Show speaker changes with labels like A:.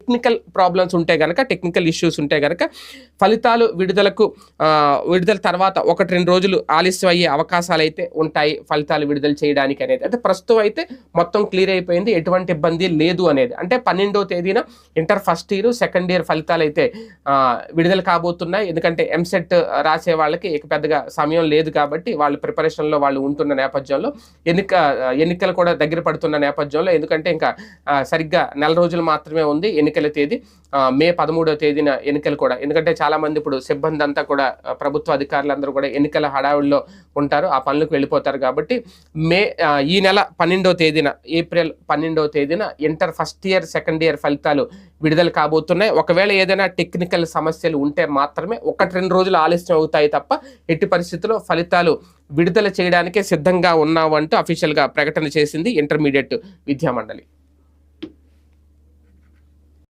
A: Technical problems ఉంటే గనక, technical issues ఉంటే గనక ఫలితాలు విడుదల తర్వాత 1-2 రోజులు ఆలస్యం అయ్యే అవకాశాలు అయితే ఉంటాయి ఫలితాలు విడుదల చేయడానికి అనేది. అయితే ప్రస్తుతం అయితే మొత్తం క్లియర్ అయిపోయింది, ఎటువంటి ఇబ్బంది లేదు అనేది. అంటే 12వ తేదీన inter first year second year ఫలితాలు అయితే విడుదల కాబోతున్నాయి. ఎందుకంటే ఎంసెట్ రాసే వాళ్ళకి ఇక పెద్దగా సమయం లేదు కాబట్టి వాళ్ళు ప్రిపరేషన్లో వాళ్ళు ఉంటున్న నేపథ్యంలో, ఎన్నికలు కూడా దగ్గర పడుతున్న నేపథ్యంలో, ఎందుకంటే ఇంకా సరిగ్గా నెల రోజులు మాత్రమే ఉంది ఎన్నికల తేదీ. మే 13వ తేదీన ఎన్నికలు కూడా. ఎందుకంటే చాలా మంది ఇప్పుడు సిబ్బంది అంతా కూడా, ప్రభుత్వ అధికారులందరూ కూడా ఎన్నికల హడావుడిలో ఉంటారు, ఆ పనులకు వెళ్ళిపోతారు కాబట్టి ఈ నెల 12వ తేదీన, ఏప్రిల్ 12వ తేదీన inter first year second year ఫలితాలు విడుదల కాబోతున్నాయి. ఒకవేళ ఏదైనా టెక్నికల్ సమస్యలు ఉంటే మాత్రమే 1-2 రోజులు ఆలస్యం అవుతాయి తప్ప ఎట్టి పరిస్థితుల్లో ఫలితాలు విడుదల చేయడానికే సిద్ధంగా ఉన్నామంటూ అఫీషియల్గా ప్రకటన చేసింది ఇంటర్మీడియట్ విద్యామండలి.